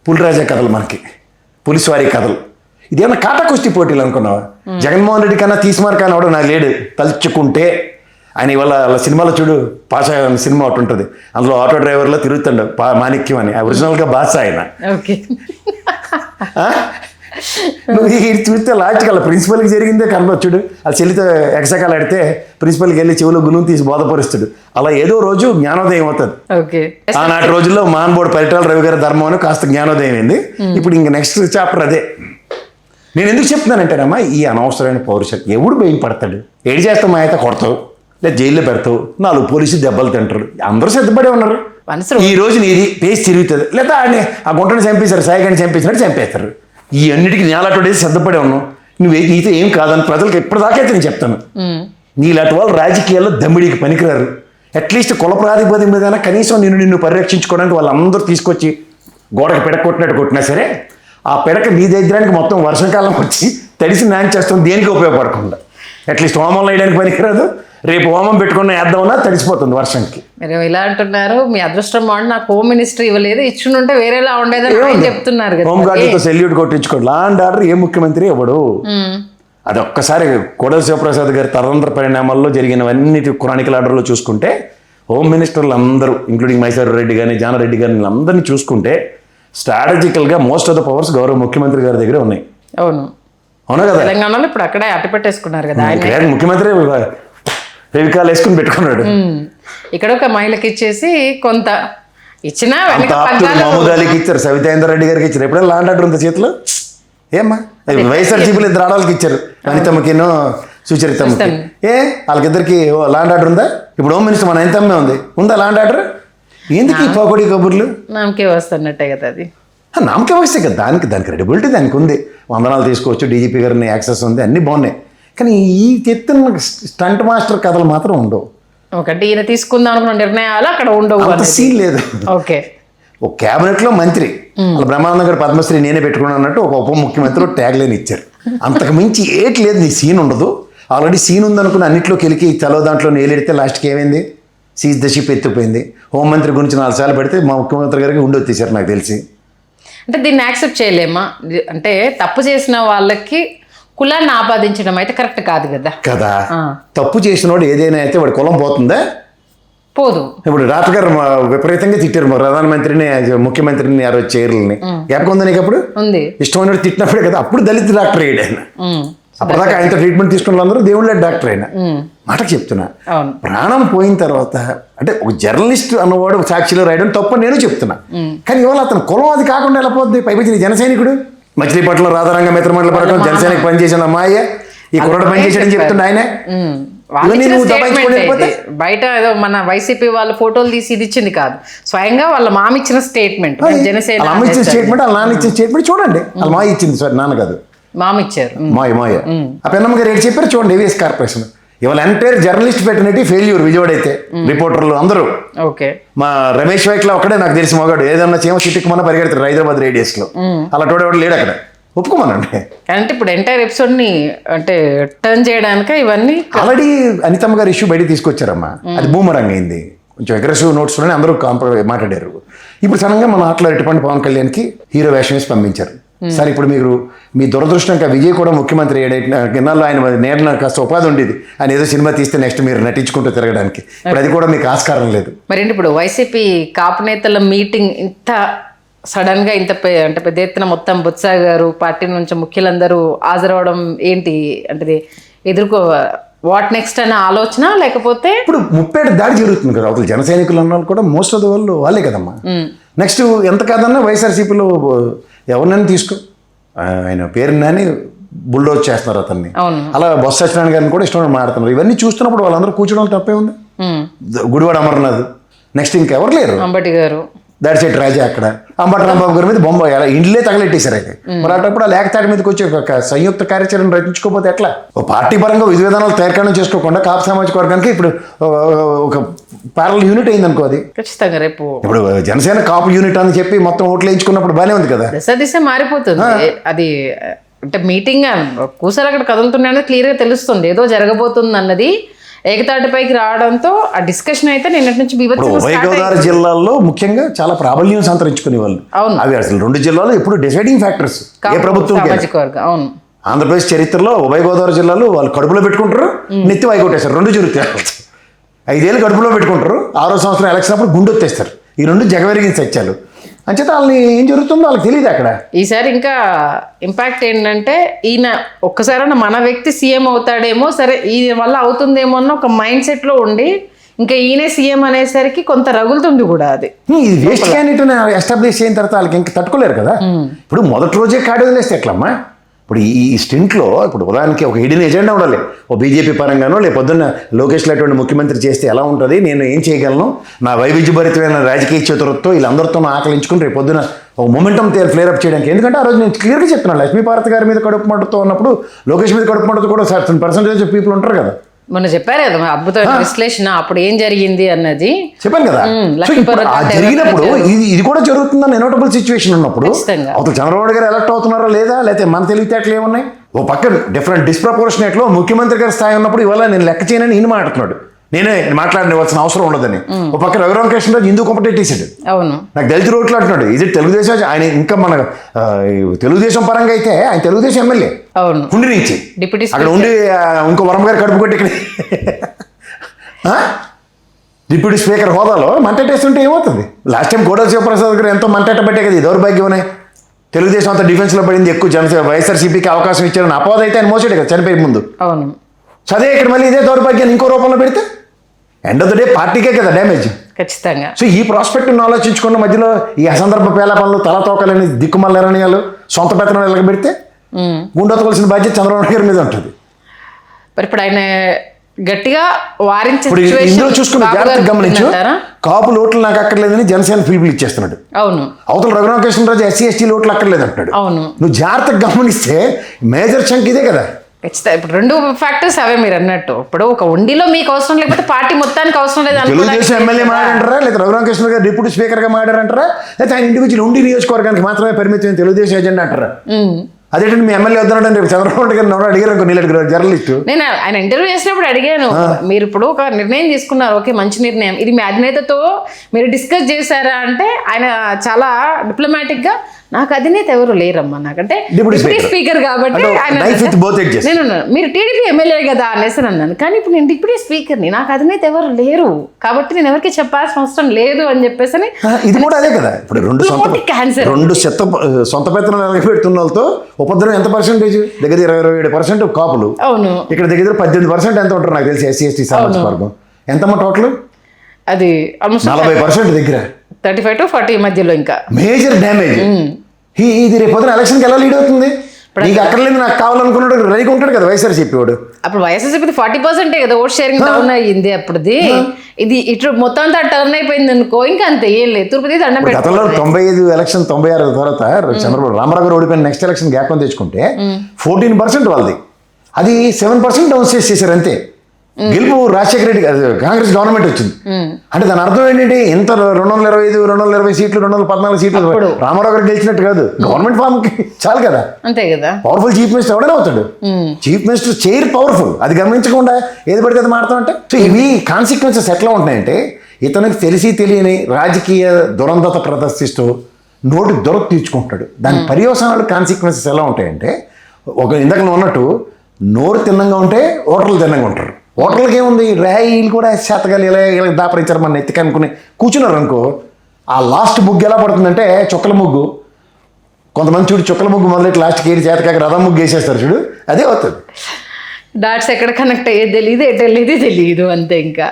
పులిరాజా కథలు మనకి, పులిస్వారి కథలు, ఇదేమన్నా కాటా కుస్తీ పోటీలు అనుకున్నావా? జగన్మోహన్ రెడ్డి కన్నా తీసిమార్ కానీ అవడం నాకు లేడు. తలుచుకుంటే ఆయన ఇవాళ సినిమాలో చూడు, పాషా సినిమా ఒకటి ఉంటుంది, అందులో ఆటో డ్రైవర్లో తిరుగుతాడు మాణిక్యం అని. ఒరిజినల్గా బాస ఆయన. నువ్వు చూస్తే లాస్ట్కి అలా ప్రిన్సిపల్కి జరిగిందే కనబడి చూడు. అది చెల్లితో ఎగసకాలు ఆడితే ప్రిన్సిపల్కి వెళ్ళి చెవులో గుణం తీసి బోధపరుస్తాడు. అలా ఏదో రోజు జ్ఞానోదయం అవుతుంది. ఆనాటి రోజుల్లో మాన్బోర్డు పరిటాల రవి గారి ధర్మం అని కాస్త జ్ఞానోదయం అయింది. ఇప్పుడు ఇంక నెక్స్ట్ చాప్టర్ అదే. నేను ఎందుకు చెప్తున్నానంటేనమ్మా, ఈ అనవసరమైన పౌరుషం ఎవడు భయం పడతాడు? ఏడు చేస్తాం మా అయితే కొడతావు, లేదా జైల్లో పెడతావు, 4 పోలీసులు దెబ్బలు తింటారు, అందరూ సిద్ధపడే ఉన్నారు. ఈ రోజు నీది పేసి తిరుగుతుంది, లేదా ఆ గుంటని చంపేశారు, సాయిగాని చంపేసినట్టు చంపేస్తారు. ఈ అన్నిటికీ నేలాటోడేసి సిద్ధపడే ఉన్నావు. నీతో ఏం కాదని ప్రజలకు ఎప్పటిదాకైతే నేను చెప్తాను. నీలాంటి వాళ్ళు రాజకీయాల్లో దమ్మిడికి పనికిరారు. అట్లీస్ట్ కుల ప్రాతిపదిక మీద కనీసం నిన్ను పరిరక్షించుకోవడానికి వాళ్ళందరూ తీసుకొచ్చి గోడకి పిడకొట్టినట్టు కొట్టినా సరే, ఆ పిడక నీ దగ్గరానికి మొత్తం వర్షాకాలం వచ్చి తడిసి నాని చేస్తాం, దేనికి ఉపయోగపడకుండా. అట్లీస్ట్ హోమంలో వేయడానికి పనికిరాదు. రేపు హోమం పెట్టుకున్న వేద్దామన్నా తడిసిపోతుంది వర్షంకి. మీరు ఇలా అంటున్నారు, మీ అదృష్టం బాగుండి నాకు హోమ్ మినిస్ట్రీ ఇవ్వలేదు, ఇచ్చుంటే వేరేలా ఉండేదని చెప్తున్నారు కదా. హోమ్ గార్డుతో సెల్యూట్ కొట్టించుకోండి. లా అండ్ ఆర్డర్ ఏ ముఖ్యమంత్రి ఇవ్వడు. అది ఒక్కసారి కోడెల శివప్రసాద్ గారి తదనంతర పరిణామాల్లో జరిగినవన్నీ క్రానికల్ ఆర్డర్లో చూసుకుంటే, హోమ్ మినిస్టర్లు అందరూ ఇంక్లూడింగ్ మైసూర్ రెడ్డి కానీ జానారెడ్డి గారిని అందరినీ చూసుకుంటే స్ట్రాటజికల్గా మోస్ట్ ఆఫ్ ద పవర్స్ గౌరవ ముఖ్యమంత్రి గారి దగ్గర ఉన్నాయి. అవునా కదా? తెలంగాణలో ఇప్పుడు అక్కడే అట్టి పెట్టేసుకున్నారు కదా ముఖ్యమంత్రి, రేవికాలు వేసుకుని పెట్టుకున్నాడు. ఇక్కడ ఒక మహిళకి ఇచ్చేసి కొంత ఇచ్చినా మహమూద్ అలీకి ఇచ్చారు, సవితేందర్ రెడ్డి గారికి ఇచ్చారు. ఎప్పుడైనా లాండ్ ఆర్డర్ ఉందా చేతిలో? ఏమ్మా వైఎస్ఆర్సీపీలో 2 ఆడవాళ్ళకి ఇచ్చారు, అనితమ్మకినో సుచరితమ్మకి. వాళ్ళకిద్దరికి లాండ్ ఆర్డర్ ఉందా? ఇప్పుడు హోమ్ మినిస్టర్ మన అనితమ్మే ఉందా లాండ్ ఆర్డర్? ఎందుకు ఈ పోకొడి కబుర్లు? నామకే వస్తున్నట్టే కదా అది. నామకే వస్తే కదా, దానికి క్రెడిబిలిటీ దానికి ఉంది. వందనాలు తీసుకోవచ్చు, డీజీపీ గారిని యాక్సెస్ ఉంది, అన్నీ బాగున్నాయి. కానీ ఈ ఎత్తున స్టంట్ మాస్టర్ కథలు మాత్రం ఉండవు. ఒకటి ఈయన తీసుకుందాం అనుకున్న నిర్ణయాలు అక్కడ ఉండవు, అంత సీన్ లేదు. ఓకే, ఒక క్యాబినెట్లో మంత్రి బ్రహ్మానంద గారు పద్మశ్రీ నేనే పెట్టుకున్నాను అన్నట్టు ఒక ఉప ముఖ్యమంత్రి ట్యాగ్ లైన్ ఇచ్చారు. అంతకు మించి ఏట్ లేదు, నీ సీన్ ఉండదు. ఆల్రెడీ సీన్ ఉందనుకుని అన్నింటిలో కెలికి చలో దాంట్లో నేలెడితే లాస్ట్కి ఏమైంది? సీజ్ ద షిప్ ఎత్తిపోయింది. హోంమంత్రి గురించి 4 సార్లు పెడితే మా ముఖ్యమంత్రి గారికి ఉండి వచ్చేసారు నాకు తెలిసి. అంటే దీన్ని యాక్సెప్ట్ చేయలేమా? అంటే తప్పు చేసిన వాళ్ళకి కులాన్ని ఆపాదించడం అయితే కరెక్ట్ కాదు కదా. తప్పు చేసినోడు ఏదైనా అయితే వాడి కులం పోతుందా? పోదు. ఇప్పుడు డాక్టర్ గారు విపరీతంగా తిట్టారు ప్రధానమంత్రిని, ముఖ్యమంత్రిని, 60 చైర్లని. జ్ఞాపకం ఉందా నీకు? అప్పుడు ఇష్టమైన తిట్టినప్పుడే కదా అప్పుడు దళిత డాక్టర్ అయ్యాడు ఆయన. అప్పటిదాకా ఆయనతో ట్రీట్మెంట్ తీసుకున్న వాళ్ళందరూ దేవుళ్ళ డాక్టర్ అయినా. మాటకు చెప్తున్నా, ప్రాణం పోయిన తర్వాత అంటే ఒక జర్నలిస్ట్ అన్నవాడు సాక్షిలో రాయడం తప్పు నేను చెప్తున్నా. కానీ ఇవాళ అతను కులం అది కాకుండా ఎలా పోద్ది? పైపచ్చి జన సైనికుడు, మచిలీపట్నం రాధారంగ మిత్రమండల పడటం, జనసేనకి పనిచేసిన అమ్మాయి, ఈ కుర్రాడు పనిచేసాడని చెప్తుండే ఆయన. బయట ఏదో మన వైసీపీ వాళ్ళ ఫోటోలు తీసి ఇది ఇచ్చింది కాదు, స్వయంగా వాళ్ళ మామ ఇచ్చిన స్టేట్మెంట్. జనసేన అమ్మ ఇచ్చిన స్టేట్మెంట్, వాళ్ళ నాన్న ఇచ్చిన స్టేట్మెంట్ చూడండి. వాళ్ళ మాయ ఇచ్చింది, సార్ నాన్న కాదు, మామ ఇచ్చారు. మాయ ఆ పెన్నమ్మ గారు ఏంటి చెప్పారు చూడండి. ఏవిఎస్ కార్పొరేషన్ ఇవాళ ఎంటైర్ జర్నలిస్ట్ పెట్టినట్టు ఫెయిల్యూర్. విజయవాడ అయితే రిపోర్టర్లు అందరూ, మా రమేష్ వైట్ల ఒక్కడే నాకు తెలిసి మగాడు ఏదన్నా చీమ చిట్టుకుమన్నా పరిగెడతారు హైదరాబాద్ రేడియస్లో. అలా తోడేవాడు లేడు అక్కడ, ఒప్పుకోమనండి. అంటే ఇప్పుడు ఎంటైర్ ఎపిసోడ్ని అంటే టర్న్ చేయడానికి ఇవన్నీ ఆల్రెడీ అనితమ్మ గారు ఇష్యూ బయట తీసుకొచ్చారమ్మా. అది బూమరంగ్ అయింది, కొంచెం అగ్రెసివ్ నోట్స్లోనే అందరూ మాట్లాడారు. ఇప్పుడు సడన్గా మన ఆటలో ఎటువంటి పవన్ కళ్యాణ్కి హీరో వేషం వేసి పంపించారు. సరే ఇప్పుడు మీరు మీ దురదృష్టంగా విజయ్ కూడా ముఖ్యమంత్రి గిన్నాల్లో ఆయన నేర్న కాస్త ఉపాధి ఉండేది. ఆయన ఏదో సినిమా తీస్తే నెక్స్ట్ మీరు నటించుకుంటూ తిరగడానికి. ఇప్పుడు అది కూడా మీకు ఆస్కారం లేదు. మరి ఇప్పుడు వైసీపీ కాపు నేతల మీటింగ్ ఇంత సడన్గా ఇంత అంటే పెద్ద ఎత్తున మొత్తం బొత్స గారు పార్టీ నుంచి ముఖ్యులందరూ హాజరవడం ఏంటి అంటే ఎదుర్కో వాట్ నెక్స్ట్ అనే ఆలోచన, లేకపోతే ఇప్పుడు 30 దాడి జరుగుతుంది కదా అవతల జన సైనికులు అన్న వాళ్ళు కూడా మోస్ట్ ఆఫ్ ద వాళ్ళు వాళ్ళే కదమ్మా. నెక్స్ట్ ఎంత కాదన్నా వైఎస్ఆర్సీపీలో ఎవరినైనా తీసుకో, ఆయన పేరుని బుల్డోజ్ చేస్తున్నారు అతన్ని. అలా బొత్స సత్యనారాయణ గారిని కూడా ఇష్టం మాట్లాడుతున్నారు. ఇవన్నీ చూస్తున్నప్పుడు వాళ్ళందరూ కూర్చోవడం తప్పే ఉంది. గుడివాడ అమర్నాథ్, నెక్స్ట్ ఇంకెవరు లేరు. అంబటి గారు, దాడి చెట్టు రాజా అక్కడ, అంబటి రాంబాబు గారి మీద బొమ్మ ఇండ్లే తగలెట్టేశారు. అయితే మరి అటప్పుడు ఆ లేఖతాటి మీదకి వచ్చి ఒక సంయుక్త కార్యాచరణ రచించుకోకపోతే ఎట్లా? ఓ పార్టీ పరంగా విధి విధానాలు తేర్కాణం చేసుకోకుండా కాపు సామాజిక వర్గానికి ఇప్పుడు ఒక ప్యారల్ యూనిట్ అయింది అనుకో. అది ఖచ్చితంగా రేపు ఇప్పుడు జనసేన కాపు యూనిట్ అని చెప్పి మొత్తం ఓట్లు వేయించుకున్నప్పుడు బాగానే ఉంది కదా. దిశ మారిపోతుంది. అది అంటే మీటింగ్ కూసారు అక్కడ కదులుతున్నాయి అనేది క్లియర్గా తెలుస్తుంది. ఏదో జరగబోతుంది అన్నది ఏకతాటిపైకి రావడంతో ఆ డిస్కషన్ అయితే నిన్నటి నుంచి ఉభయ గోదావరి జిల్లాల్లో ముఖ్యంగా చాలా ప్రాబల్యం సంతరించుకునే వాళ్ళు. అవును, అవి అసలు 2 జిల్లాలు ఎప్పుడు డిసైడింగ్ ఫ్యాక్టర్స్ ఏ ప్రభుత్వం. అవును, ఆంధ్రప్రదేశ్ చరిత్రలో ఉభయ గోదావరి జిల్లాలు వాళ్ళు కడుపులో పెట్టుకుంటారు, నెత్తి వాయికొట్టేస్తారు. 2 జరుగుతాయి. 5 ఏళ్ళు కడుపులో పెట్టుకుంటారు, 6వ సంవత్సరం ఎలక్షన్ అప్పుడు గుండె వచ్చేస్తారు. ఈ 2 జగవెరిగిన సత్యాలు. అంచేత వాళ్ళని ఏం జరుగుతుందో వాళ్ళకి తెలియదు అక్కడ. ఈసారి ఇంకా ఇంపాక్ట్ ఏంటంటే ఈయన ఒక్కసారైనా మన వ్యక్తి సీఎం అవుతాడేమో, సరే ఈయన వల్ల అవుతుందేమో అన్న ఒక మైండ్ సెట్లో ఉండి ఇంకా ఈయనే సీఎం అనేసరికి కొంత రగులుతుంది కూడా. అది ఇది వేస్ట్ క్యాండిడేట్ ఎస్టాబ్లిష్ అయిన తర్వాత వాళ్ళకి ఇంకా తట్టుకోలేరు కదా. ఇప్పుడు మొదటి రోజే కాడి వదిలేస్తే ఎట్లమ్మా? ఇప్పుడు ఈ స్టింట్లో ఇప్పుడు ఉదాహరణకి ఒక హిడెన్ ఎజెండా ఉండాలి. ఓ బీజేపీ పరంగానో లేక పొద్దున్న లోకేష్ లాంటి ముఖ్యమంత్రి చేస్తే ఎలా ఉంటుంది, నేను ఏం చేయగలను, నా వైవిధ్యభరితమైన రాజకీయ చతురతో వీళ్ళందరితో ఆకలించుకుని రేపు పొద్దున ఒక మొమెంటం ఫ్లేరప్ చేయడానికి. ఎందుకంటే ఆ రోజు నేను క్లియర్గా చెప్తున్నాను, లక్ష్మీపార్వతి గారి మీద కడుపు మంటతో ఉన్నప్పుడు లోకేష్ మీద కడుపు మంటతో కూడా సర్టన్ పర్సెంటేజ్ ఆఫ్ పీపుల్ ఉంటారు కదా. మొన్న చెప్పారు కదా అద్భుతమైన విశ్లేషణ, అప్పుడు ఏం జరిగింది అన్నది చెప్పాను కదా. జరిగినప్పుడు ఇది కూడా జరుగుతుందని ఎనోటబుల్ సిచ్యువేషన్ ఉన్నప్పుడు అసలు చంద్రబాబు గారు ఎలక్ట్ అవుతున్నారా లేదా, లేకపోతే మన తెలివితేటలు ఏమున్నాయి? ఓ పక్క డిఫరెంట్ డిస్ప్రపోర్షనేట్లో ముఖ్యమంత్రి గారి స్థాయి ఉన్నప్పుడు ఇవాళ నేను లెక్క చేయనని ఈయన మాట్లాడుతున్నాడు, నేనే మాట్లాడవలసిన అవసరం ఉండదని. ఒక పక్క రఘురామకృష్ణరాజు హిందూ కంపటేటేసాడు, అవును, నాకు దళిత రోడ్లు అంటున్నాడు. ఇది తెలుగుదేశం. ఆయన ఇంకా మన తెలుగుదేశం పరంగా అయితే ఆయన తెలుగుదేశం ఎమ్మెల్యే, అవును, ఉండి నుంచి అక్కడ ఉండి ఇంకో వరం గారు కడుపు కొట్టి ఇక్కడ డిప్యూటీ స్పీకర్ హోదాలో మంటేస్తుంటే ఏమవుతుంది? లాస్ట్ టైం కోడల శివప్రసాద్ గారు ఎంతో మంటేట పెట్టే కదా. ఈ దౌర్భాగ్యం ఉన్నాయి. తెలుగుదేశం అంతా డిఫెన్స్లో పడింది, ఎక్కువ జనసేన వైఎస్ఆర్సీపీకి అవకాశం ఇచ్చారని అపోహ అయితే ఆయన మోసాడు కదా చనిపోయే ముందు. అవును, చదివే ఇక్కడ మళ్ళీ ఇదే దౌర్భాగ్యాన్ని ఇంకో రూపంలో పెడితే ఎండ్ ఆఫ్ ద డే పార్టీకే కదా డ్యామేజ్. ఖచ్చితంగా. సో ఈ ప్రాస్పెక్ట్ని ఆలోచించుకున్న మధ్యలో ఈ అసందర్భ పేలపనులు, తలతోకలని దిక్కుమల్ల నిర్ణయాలు, సొంత పెత్తనం ఎలాగ పెడితే గుండెత్తవలసిన బాధ్యత చంద్రబాబు గారి మీద ఉంటుంది. మరి ఇప్పుడు ఆయన గట్టిగా వారించే ఇందులో చూసుకుని జాగ్రత్తగా గమనించు, కాపు లోట్లు నాకు అక్కర్లేదని జనసేన పీపుల్ ఇచ్చేస్తున్నాడు. అవును, అవతల రఘురామకృష్ణరాజు ఎస్సీ ఎస్టీ లోట్లు అక్కర్లేదు అంటాడు. అవును, నువ్వు జాగ్రత్తగా గమనిస్తే మేజర్ చంక్ ఇదే కదా. ఖచ్చితంగా. ఇప్పుడు 2 ఫ్యాక్టర్స్ అవే మీరు అన్నట్టు. ఇప్పుడు ఒక ఉండిలో మీకు అవసరం లేకపోతే పార్టీ మొత్తానికి అవసరం లేదు. తెలుగుదేశం ఎమ్మెల్యే మాట్లాడారా, లేదా రఘురామకృష్ణ గారు డిప్యూటీ స్పీకర్ గా మాట్లాడారంటారా, లేదా ఆయన ఇండివిజువల్ ఉండి నియోజకవర్గానికి మాత్రమే పరిమితమైన తెలుగుదేశం ఏజెండా అంటారా? అదేంటి మీ ఎమ్మెల్యే వద్దానంటే రేపు చంద్రబాబు గారు అడిగారు నీళ్ళు జర్నలిస్ట్. నేను ఆయన ఇంటర్వ్యూ చేసినప్పుడు అడిగాను, మీరు ఇప్పుడు ఒక నిర్ణయం తీసుకున్నారు, ఓకే మంచి నిర్ణయం, ఇది మీ అధినేతతో మీరు డిస్కస్ చేశారా అంటే ఆయన చాలా డిప్లొమాటిక్ గా నాకు అధినేత ఎవరు లేరమ్మా, నాకంటే డిప్యూటీ స్పీకర్ కాబట్టి నేను మీరు టీడీపీ ఎమ్మెల్యే కదా అనేసి అన్నాను. కానీ ఇప్పుడు నేను డిప్యూటీ స్పీకర్ని, నాకు అధినేత ఎవరు లేరు కాబట్టి నేను ఎవరికి చెప్పాల్సిన అవసరం లేదు అని చెప్పేసి. ఇది కూడా అదే కదా. ఇప్పుడు 2 సొంత పెత్తనం పెడుతున్న వాళ్ళతో ఉపద్రవం ఎంత పర్సెంటేజ్? దగ్గర 27% కాపులు. అవును, ఇక్కడ దగ్గర 18% ఎంత ఉంటారు నాకు తెలిసి ఎస్సీ ఎస్టీ సామాజిక వర్గం. ఎంతమ్మా టోటల్? అది 40% దగ్గర, 35 to 40 మధ్యలో. ఇంకా మేజర్ డ్యామేజ్. ఇది రేపు పొద్దున ఎలక్షన్కి ఎలా లీడ్ అవుతుంది? నీకు అక్కర్లేదు నాకు కావాలనుకున్నాడు రెడీగా ఉంటాడు కదా వైఎస్ఆర్సీపీ వాడు. అప్పుడు వైఎస్ఆర్సీపీ 40% కదా ఓట్ షేరింగ్ డౌన్ అయ్యింది అప్పుడుది. ఇది ఇటు మొత్తం అంతా టర్న్ అయిపోయింది అనుకో, ఇంకా అంతే ఏం లేదు. తిరుపతి దండం పెట్టి గతంలో 95 ఎలక్షన్ 96 తర్వాత చంద్రబాబు రామారావు గారు ఓడిపోయిన నెక్స్ట్ ఎలక్షన్ జ్ఞాపకం తెచ్చుకుంటే 14% వాళ్ళది, అది 7% డౌన్ చేశారు అంతే. గెలుపు రాజశేఖర రెడ్డి కాంగ్రెస్ గవర్నమెంట్ వచ్చింది అంటే దాని అర్థం ఏంటంటే ఇంత 225 220 సీట్లు 214 సీట్లు రామారావు గారు గెలిచినట్టు కాదు. గవర్నమెంట్ ఫామ్ కి చాలు కదా, అంతే కదా. పవర్ఫుల్ చీఫ్ మినిస్టర్ ఎవడైనా అవుతాడు. చీఫ్ మినిస్టర్ చైర్ పవర్ఫుల్, అది గమనించకుండా ఏది పడితే అది మారుతా అంటే. సో ఇవి కాన్సిక్వెన్సెస్ ఎట్లా ఉంటున్నాయంటే, ఇతనికి తెలిసి తెలియని రాజకీయ దురంధత ప్రదర్శిస్తూ నోటి దొరకు తీర్చుకుంటాడు. దాని పర్యవసానాలు కాన్సిక్వెన్సెస్ ఎలా ఉంటాయంటే, ఒక ఇందాక ఉన్నట్టు నోరు తిన్నంగా ఉంటే ఓటర్లు తిన్నంగా ఉంటారు. ఓటర్లకి ఏముంది, ర్యాయిలు కూడా శాతకాలు ఇలా ఇలా దాపరించారు మన ఎత్తికి అనుకుని కూర్చున్నారు అనుకో. ఆ లాస్ట్ ముగ్గు ఎలా పడుతుందంటే చుక్కల ముగ్గు. కొంతమంది చూడు చుక్కల ముగ్గు మొదలెట్టి లాస్ట్కి ఏది చేతకాక రథం ముగ్గు వేసేస్తారు చూడు, అదే అవుతుంది. డాట్స్ ఎక్కడ కనెక్ట్ అయ్యేది తెలియదు, ఎటు వెళ్ళేది తెలియదు, అంతే. ఇంకా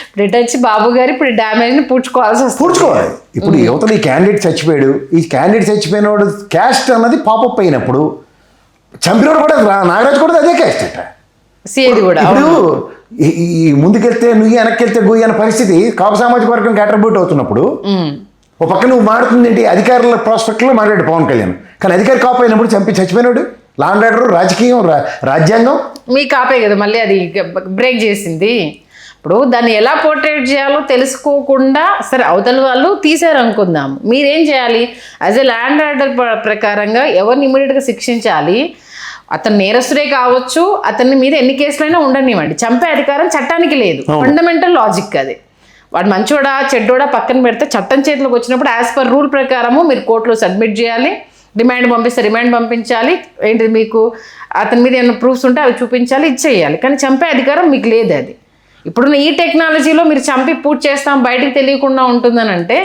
ఇప్పుడు ఎటు వచ్చి బాబు గారు ఇప్పుడు డ్యామేజ్ని పూడ్చుకోవాలి. ఇప్పుడు యువతలు ఈ క్యాండిడేట్ చచ్చిపోయాడు, ఈ క్యాండిడేట్ చచ్చిపోయిన వాడు క్యాస్ట్ అన్నది పాపప్ అయినప్పుడు చంపినోడు కూడా నాగరాజు కూడా అదే క్యాస్ట్ అట. సిఐది కూడా ఇప్పుడు ఈ ముందుకెళ్తే నువ్వు వెనక్కి వెళ్తే గుయ్యి అనే పరిస్థితి కాపు సామాజిక వర్గం అట్రిబ్యూట్ అవుతున్నప్పుడు ఓ పక్క నువ్వు మాడుతుంది ఏంటి అధికారుల ప్రాస్పెక్ట్లో మాట్లాడు పవన్ కళ్యాణ్, కానీ అధికారి కాపు అయినప్పుడు చచ్చిపోయినాడు. లా అండ్ ఆర్డర్, రాజకీయం, రాజ్యాంగం మీ కాపే కదా మళ్ళీ అది బ్రేక్ చేసింది. ఇప్పుడు దాన్ని ఎలా పోర్ట్రేట్ చేయాలో తెలుసుకోకుండా సరే అవతల వాళ్ళు తీసారు అనుకుందాం, మీరేం చేయాలి? యాజ్ ఎ ల్యాండ్ ఆర్డర్ ప్రకారంగా ఎవరిని ఇమీడియట్గా శిక్షించాలి? అతను నేరస్తుడే కావచ్చు, అతని మీద ఎన్ని కేసులైనా ఉండనివ్వండి, చంపే అధికారం చట్టానికి లేదు. ఫండమెంటల్ లాజిక్ అది. వాడు మంచోడా చెడ్డోడా పక్కన పెడితే చట్టం చేతిలోకి వచ్చినప్పుడు యాజ్ పర్ రూల్ ప్రకారము మీరు కోర్టులో సబ్మిట్ చేయాలి. డిమాండ్ పంపిస్తే రిమాండ్ పంపించాలి. ఏంటి మీకు అతని మీద ఏమైనా ప్రూఫ్స్ ఉంటే అవి చూపించాలి, ఇది చేయాలి. కానీ చంపే అధికారం మీకు లేదు. అది ఇప్పుడున్న ఈ టెక్నాలజీలో మీరు చంపి పూర్తి చేస్తాం బయటికి తెలియకుండా ఉంటుందని అంటే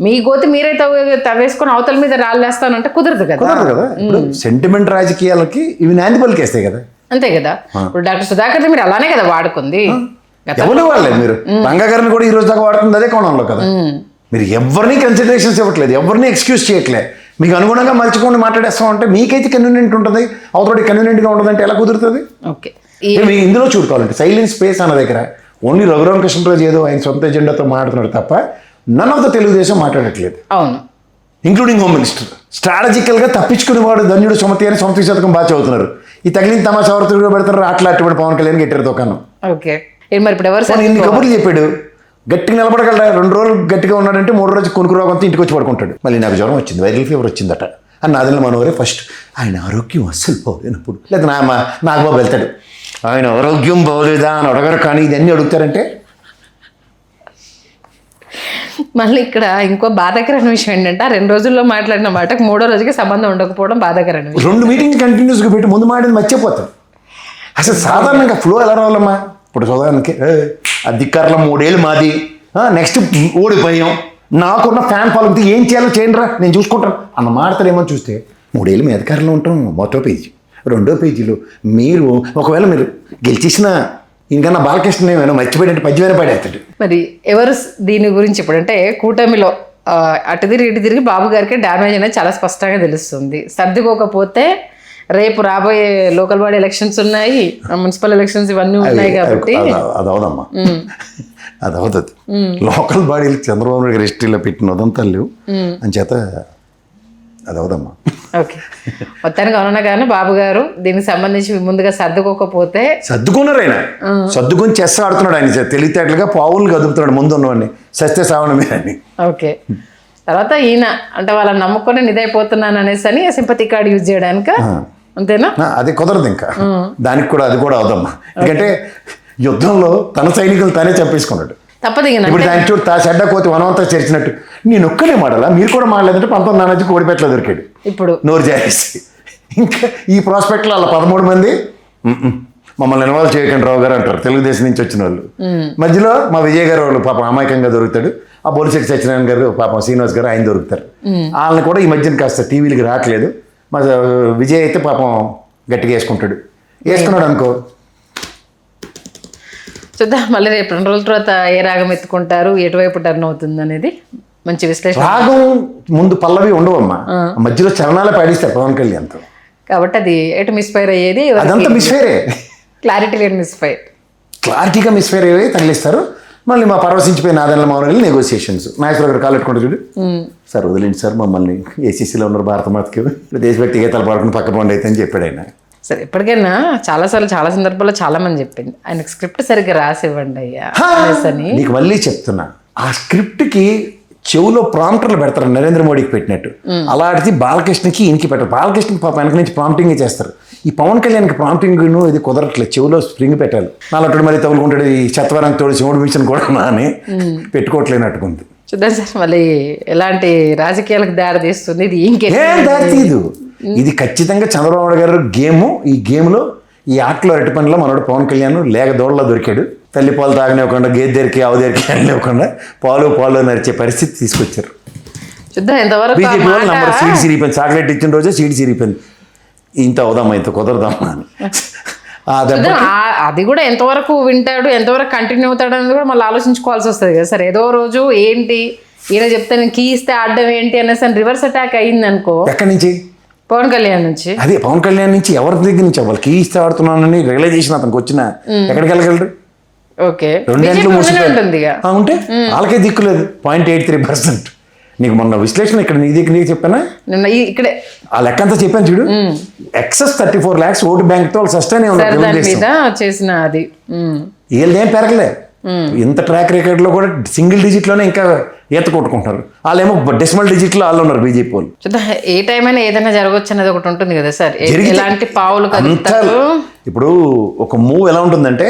మీ గోతి మీరే తవ్వేసుకొని అవతల మీద రాళ్ళేస్తానంటే కుదరదు కదా. సెంటిమెంట్ రాజకీయాలకి ఇవి నాంది పలికేస్తాయి కదా. అంతే కదా. ఇప్పుడు డాక్టర్ సుధాకర్ మీరు అలానే కదా వాడుకుంది. ఎవరు వాళ్ళే మీరు రంగా గారిని కూడా ఈ రోజు దాకా వాడుతుంది అదే కోణంలో కదా. మీరు ఎవరిని కన్సిడరేషన్స్ ఇవ్వట్లేదు, ఎవరిని ఎక్స్క్యూజ్ చేయట్లేదు. మీకు అనుగుణంగా మలుచుకొని మాట్లాడేస్తాం అంటే మీకైతే కన్వీనియంట్ ఉంటుంది, అవతోటి కన్వీనియంట్గా ఉంటుందంటే ఎలా కుదురుతుంది? ఓకే, మీరు ఇందులో చూడుకోవాలంటే సైలెన్స్ స్పేస్ అన్న దగ్గర ఓన్లీ రఘురామకృష్ణరాజు ఏదో ఆయన సొంత ఎజెండాతో మాట్లాడుతున్నాడు తప్ప నన్ ఆఫ్ ద తెలుగుదేశం మాట్లాడట్లేదు. అవును, ఇంక్లూడింగ్ హోమ్ మినిస్టర్. స్ట్రాటజికల్గా తప్పించుకునేవాడు ధన్యుడు సుమతి అని సొంత శతకం బాగా చదువుతున్నారు. ఈ తగిలిన తమాషా ఎవరు పెడతారు? అట్లాంటి పవన్ కళ్యాణ్ గట్టారు దుకాణం. ఓకే, మరి ఇప్పుడు ఎవరు ఇన్ని కబుర్లు చెప్పాడు, గట్టిగా నిలబడగలరా? 2 రోజులు గట్టిగా ఉన్నాడంటే 3 రోజు కొనుక్కు రోగంతో ఇంటికి వచ్చి పడుకుంటాడు. మళ్ళీ నాకు జ్వరం వచ్చింది, వైరల్ ఫీవర్ వచ్చిందట అని నాదిలో మనవరే ఫస్ట్ ఆయన ఆరోగ్యం అస్సలు పోలేనప్పుడు, లేదా నాగబాబు వెళ్తాడు ఆయన ఆరోగ్యం పోలేదా అని అడగరు. కానీ ఇదన్నీ అడుగుతారంటే మళ్ళీ ఇక్కడ ఇంకో బాధాకరమైన విషయం ఏంటంటే 2 రోజుల్లో మాట్లాడిన మాటకు 3వ రోజుకి సంబంధం ఉండకపోవడం బాధాకరమైన విషయం. 2 మీటింగ్స్ కంటిన్యూస్గా పెట్టి ముందు మాట్లాడి మర్చిపోతాడు. అసలు సాధారణంగా ఫ్లో ఎలా రావాలమ్మా? ఇప్పుడు చూడడానికి అధికారుల 3 ఏళ్ళు మాది, నెక్స్ట్ ఓడిపోయాం, నాకున్న ఫ్యాన్ ఫాలోయింగ్ ఏం చేయాలో చేయండిరా నేను చూసుకుంటాను అన్న మాడతారేమో చూస్తే 3 ఏళ్ళు మీ అధికారంలో ఉంటాం. మొదటి పేజీ, 2వ పేజీలో మీరు ఒకవేళ మీరు గెలిచేసిన ఇంకన్నా బాలకృష్ణ ఏమైనా మర్చిపోయినట్టు పద్యమైన పడేస్తాడు. మరి ఎవరు దీని గురించి ఇప్పుడంటే కూటమిలో అటు తిరిగి బాబు గారికి డ్యామేజ్ అనేది చాలా స్పష్టంగా తెలుస్తుంది. సర్దుకోకపోతే రేపు రాబోయే లోకల్ బాడీ ఎలక్షన్స్ ఉన్నాయి, మున్సిపల్ ఎలక్షన్స్ ఇవన్నీ ఉన్నాయి కాబట్టి అది అవదమ్మా, అది అవుతుంది. లోకల్ బాడీలు చంద్రబాబు నాయుడు హిస్టరీలో పెట్టిన ఉదంతాలు లేవు అని చేత అది అవదమ్మా. ఓకే, మొత్తానికి అవునా కానీ బాబు గారు దీనికి సంబంధించి ముందుగా సర్దుకోకపోతే సర్దుకున్నారు. ఆయన సర్దుకొని చెస్ ఆడుతున్నాడు. ఆయన తెలివితేటలుగా పావులు కదుపుతున్నాడు ముందు ఉన్నవాడిని సస్తే సావడం మీద అని. ఓకే, తర్వాత ఈయన అంటే వాళ్ళని నమ్ముకొని నిదైపోతున్నాను అనేసి అని సింపతి కార్డు యూజ్ చేయడానికి అంతేనా? అది కుదరదు ఇంకా, దానికి కూడా అది కూడా అవదమ్మా. ఎందుకంటే యుద్ధంలో తన సైనికులు తానే చంపేసుకున్నాడు. తప్పదు. ఇప్పుడు దాని చూడు తా చెడ్డ కోతి వనవంతా చేర్చినట్టు నేను ఒక్కనే మాడాలా, మీరు కూడా మాడలేదంటే 19 కోడిపెట్లో దొరికాడు ఇప్పుడు నోరు జారేసి. ఇంకా ఈ ప్రాస్పెక్ట్లో అలా 13 మంది మమ్మల్ని ఇన్వాల్వ్ చేయకండి రావు గారు అంటారు, తెలుగుదేశం నుంచి వచ్చిన వాళ్ళు. మధ్యలో మా విజయ్ గారు వాళ్ళు పాపం అమాయకంగా దొరుకుతాడు. ఆ బోలిశెట్టి సత్యనారాయణ గారు పాపం శ్రీనివాస్ గారు ఆయన దొరుకుతారు. వాళ్ళని కూడా ఈ మధ్యన కాస్త టీవీలకి రావట్లేదు. మా విజయ్ అయితే పాపం గట్టిగా వేసుకున్నాడు అనుకో. చూద్దాం మళ్ళీ రేపు 2 రోజుల తర్వాత ఏ రాగం ఎత్తుకుంటారు, ఎటువైపు టర్న్ అవుతుంది అనేది మంచి విశ్లేషణ. రాగం ముందు పల్లవి ఉండవమ్మా, మధ్యలో చరణాలే పాడిస్తారు పవన్ కళ్యాణ్తో. కాబట్టి అది ఎటు మిస్ఫైర్ అయ్యేది, అదంతా మిస్ఫైరే. క్లారిటీ లేని మిస్ఫైర్, క్లారిటీగా మిస్ఫైర్ అయ్యేవి తగిలిస్తారు. మళ్ళీ మా పరవశించిపోయిన ఆదరణ మౌన నెగోసియేషన్స్. నాయకులు అక్కడ కాలు పెట్టుకుంటే చూడు, సార్ వదిలేండి సార్ మమ్మల్ని, ఏసీసీలో ఉన్నారు భారత మాతకి, దేశభక్తి గీతాలు పాడుకుని పక్క పండు అయితే అని చెప్పాడు ఆయన. సరే ఎప్పటికైనా చాలాసార్లు చాలా సందర్భాల్లో చాలా మంది చెప్పింది ఆయనకు స్క్రిప్ట్ సరిగ్గా రాసి ఇవ్వండి అయ్యా అని. నీకు మళ్ళీ చెప్తున్నా, ఆ స్క్రిప్ట్కి చెవులో ప్రాంప్టర్లు పెడతారు నరేంద్ర మోడీకి పెట్టినట్టు. అలాంటిది బాలకృష్ణకి ఈయనకి పెట్టారు. బాలకృష్ణ పాప వెనక నుంచి ప్రాంప్టింగ్ చేస్తారు. ఈ పవన్ కళ్యాణ్కి ప్రాంప్టింగ్ ఇది కుదరట్లేదు, చెవులో స్ప్రింగ్ పెట్టాలి. నాలుగు మళ్ళీ తగులుకుంటాడు ఈ చెత్తవరం తోడు శివుడు మిషన్ కూడా అని పెట్టుకోవట్లేనట్టుకుంది. చూద్దాం సార్ మళ్ళీ ఎలాంటి రాజకీయాలకు దారి తీస్తుంది ఇది. ఇంకేం దారి తీయదు, ఇది ఖచ్చితంగా చంద్రబాబు నాయుడు గారు గేము. ఈ గేమ్లో ఈ ఆటలో అరటి పనిలో మనోడు పవన్ కళ్యాణ్ లేక దోడలో దొరికాడు. తల్లి పాలు తాగనివ్వకుండా గేదె దగ్గరికి ఆవు దగ్గరికి వెళ్ళనివ్వకుండా పాలు నడిచే పరిస్థితి తీసుకొచ్చారు. చూద్దాం ఎంతవరకు. బీజేపీ వాళ్ళు నంబర్ సీడ్ సిరిగిపోయింది, చాక్లెట్ ఇచ్చిన రోజే సీడ్ సిరిగిపోయింది. ఇంత అవుదామా ఇంత కుదరదామా అని. అది కూడా ఎంతవరకు వింటాడు, ఎంతవరకు కంటిన్యూ అవుతాడు అనేది కూడా మళ్ళీ ఆలోచించుకోవాల్సి వస్తుంది కదా సార్. ఏదో రోజు ఏంటి ఈయన చెప్తే నేను కీ ఇస్తే ఆడడం ఏంటి అనేసి రివర్స్ అటాక్ అయ్యింది అనుకో. ఎక్కడి నుంచి పవన్ కళ్యాణ్ నుంచి. అదే పవన్ కళ్యాణ్ నుంచి ఎవరి దగ్గర నుంచి వాళ్ళు కీ ఇస్తే ఆడుతున్నానని రియలైజేషన్ అతనికి వచ్చిన ఎక్కడికి వెళ్ళగలడు? ఓకే, 2 గంటలు ఉంటుంది ఇక. ఉంటే వాళ్ళకే దిక్కులేదు. 0.83%. నీకు మొన్న విశ్లేషణ ఇక్కడ నీ దగ్గర నీకు చెప్పానా, ఇక్కడే ఆ లెక్క అంతా చెప్పాను చూడు. ఎక్సెస్ 34 lakhs ఓటు బ్యాంక్ తో వాళ్ళు సస్టైన్ దాని మీద చేసిన అది వీళ్ళదేం పెరగలే. ఇంత ట్రాక్ రికార్డ్ లో కూడా సింగిల్ డిజిట్ లోనే ఇంకా ఈత కొట్టుకుంటున్నారు. వాళ్ళేమో డెసిమల్ డిజిట్ లో వాళ్ళు ఉన్నారు బీజేపీ వాళ్ళు. చూద్దాం, ఏ టైం అయినా ఏదైనా జరగవచ్చు అనేది ఒకటి ఉంటుంది కదా సార్. ఎలాంటి పావులు కదులుతారు. ఇప్పుడు ఒక మూవ్ ఎలా ఉంటుందంటే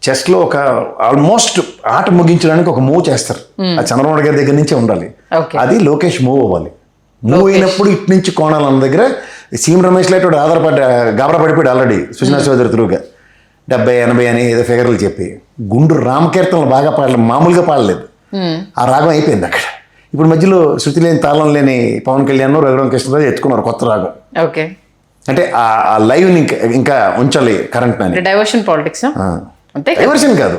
చెస్ లో ఒక ఆల్మోస్ట్ ఆట ముగించడానికి ఒక మూవ్ చేస్తారు. అది చంద్రబాబు గారి దగ్గర నుంచే ఉండాలి. అది లోకేష్ మూవ్ అవ్వాలి. మూవ్ అయినప్పుడు ఇటు నుంచి కోణాలు అన్న దగ్గర సీఎం రమేష్ లాంటి గాబరా పడిపోయాడు ఆల్రెడీ సుజనా చౌదరి త్రూగా 70-80 అని ఏదో ఫిగర్లు చెప్పి. గుండు రామకీర్తనలు బాగా పాడలేదు, మామూలుగా పాడలేదు. ఆ రాగం అయిపోయింది అక్కడ. ఇప్పుడు మధ్యలో శృతి లేని తాళం లేని పవన్ కళ్యాణ్ రఘురామ కృష్ణరాజు ఎత్తుకున్నారు కొత్త రాగం. ఓకే, అంటే ఆ లైవ్ ఇంకా ఉంచాలి కరెంట్ మ్యాన్. డైవర్షన్ పాలిటిక్స్ అంటే డైవర్షన్ కాదు,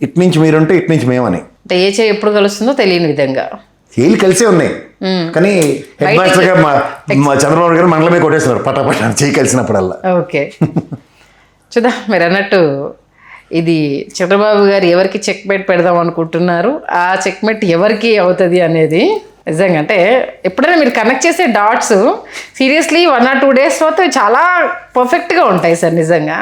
ఇటు నుంచి మీరుంటే ఇటు నుంచి మేమని. అంటే ఏ చేయి ఎప్పుడు కలుస్తుందో తెలియని విధంగా ఏళ్ళు కలిసే ఉన్నాయి. కానీ హెడ్ మాస్టర్ గా మా చంద్రబాబు గారు మండలమే కొట్టేస్తున్నారు పటాపట చేయి కలిసినప్పుడల్లా. ఓకే, చూద్దాం. మీరు అన్నట్టు ఇది చంద్రబాబు గారు ఎవరికి చెక్ మేట్ పెడదాం అనుకుంటున్నారు, ఆ చెక్ మేట్ ఎవరికి అవుతుంది అనేది నిజంగా. అంటే ఎప్పుడైనా మీరు కనెక్ట్ చేసే డాట్స్ సీరియస్లీ 1 or 2 days తర్వాత చాలా పర్ఫెక్ట్గా ఉంటాయి సార్ నిజంగా.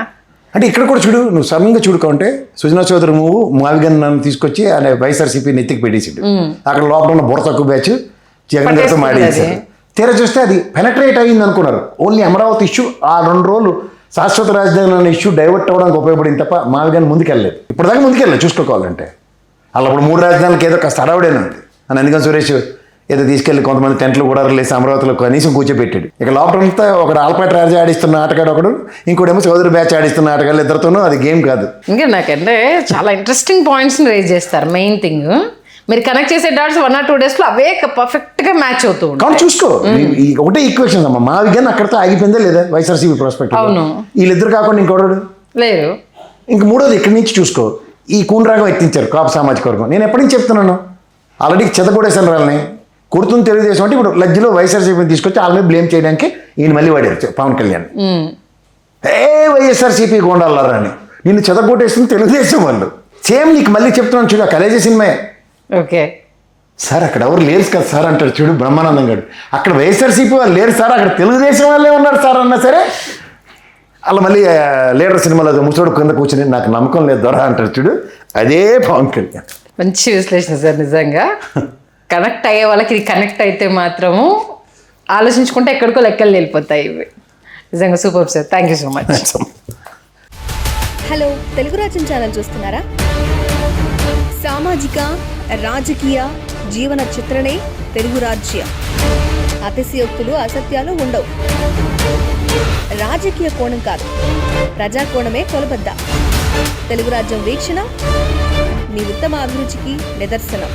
అంటే ఇక్కడ కూడా చూడు, నువ్వు సడన్గా చూడుకుంటే సుజనా చౌదరి మూవ్ మావిగన్ నన్ను తీసుకొచ్చి ఆయన వైఎస్ఆర్సీపీ నెత్తికి పెట్టేసాడు. అక్కడ లోపల ఉన్న బుర్ర తక్కువ బ్యాచ్ జగన్ గారితో మాడేసాడు. తీరా చూస్తే అది పెనట్రేట్ అయ్యింది అనుకున్నారు. ఓన్లీ అమరావతి ఇష్యూ ఆ 2 రోజులు శాశ్వత రాజధాని అనే ఇష్యూ డైవర్ట్ అవ్వడానికి ఉపయోగపడింది తప్ప మావిగన్ ముందుకెళ్ళలేదు. ఇప్పటిదాకా ముందుకెళ్ళలేదు చూసుకోవాలంటే. అలా ఇప్పుడు 3 రాజధానులకి ఏదో కాస్త హడావుడేనా ఉంది అని అందుకని సురేష్ ఏదో తీసుకెళ్ళి కొంతమంది టెంట్లు కూడా లేసి అమరావతిలో కనీసం కూర్చోబెట్టాడు. ఇక లోపల అంతా ఒకడు ఆల్పాటి రాజా ఆడిస్తున్న ఆటగాడు ఒకడు, ఇంకోటేమో చౌదరి బ్యాచ్ ఆడిస్తున్న ఆటగాళ్ళు, ఇద్దరితోనూ అది గేమ్ కాదు. ఇంకా నాకంటే చాలా ఇంట్రెస్టింగ్ పాయింట్స్ని రేజ్ చేస్తారు. మెయిన్ థింగ్ మీరు కనెక్ట్ చేసే డాట్స్ 1 or 2 days అవే పర్ఫెక్ట్గా మ్యాచ్ అవుతూ ఉంటాయి. చూసుకో, ఒకటే ఈక్వేషన్ అమ్మా. మావిగన్ అక్కడితో ఆగిపోయిందా లేదా వైఎస్ఆర్సీపీ ప్రాస్పెక్ట్? అవును, వీళ్ళిద్దరు కాకుండా ఇంకోడు లేరు. ఇంక మూడోది ఇక్కడి నుంచి చూసుకో, ఈ కూనరాగం ఎత్తించారు కాపు సామాజిక వర్గం. నేను ఎప్పటి నుంచి చెప్తున్నాను, ఆల్రెడీ చెదకొడేసాను వాళ్ళని. కుడుతుంది తెలుగుదేశం అంటే ఇప్పుడు లజ్జలో వైఎస్ఆర్సీపీని తీసుకొచ్చి వాళ్ళ మీద బ్లేమ్ చేయడానికి ఈయన మళ్ళీ వాడారు పవన్ కళ్యాణ్. వైఎస్ఆర్సీపీ కొండాలరా అని నిన్ను చెదగొట్టేస్తుంది తెలుగుదేశం వాళ్ళు. సేమ్ నీకు మళ్ళీ చెప్తున్నాను చూడు, ఆ కలేజీ సినిమాయే. ఓకే సార్ అక్కడ ఎవరు లేరు కదా సార్ అంటాడు చూడు బ్రహ్మానందం గారు. అక్కడ వైఎస్ఆర్సీపీ వాళ్ళు లేరు సార్, అక్కడ తెలుగుదేశం వాళ్ళే ఉన్నారు సార్ అన్నా సరే అలా మళ్ళీ లీడర్ సినిమాలో ముసోడు కింద కూర్చుని నాకు నమ్మకం లేదు దొర అంటారు చూడు, అదే పవన్ కళ్యాణ్. మంచి విశ్లేషణ సార్ నిజంగా. కనెక్ట్ అయ్యే వాళ్ళకి ఇది కనెక్ట్ అయితే మాత్రము ఆలోచించుకుంటే ఎక్కడికో లెక్కలు వెళ్ళిపోతాయి ఇవి. నిజంగా super sir, thank you so much. Hello, Telugu రాజ్యం ఛానల్ చూస్తున్నారా? సామాజిక రాజకీయ జీవన చిత్రణే తెలుగు రాజ్యం. అతిశయోక్తులు అసత్యాలు ఉండవు. రాజకీయ కోణం కాదు, ప్రజా కోణమే కొలబద్ద. తెలుగు రాజ్యం వీక్షణ మీ ఉత్తమ అభిరుచికి నిదర్శనం.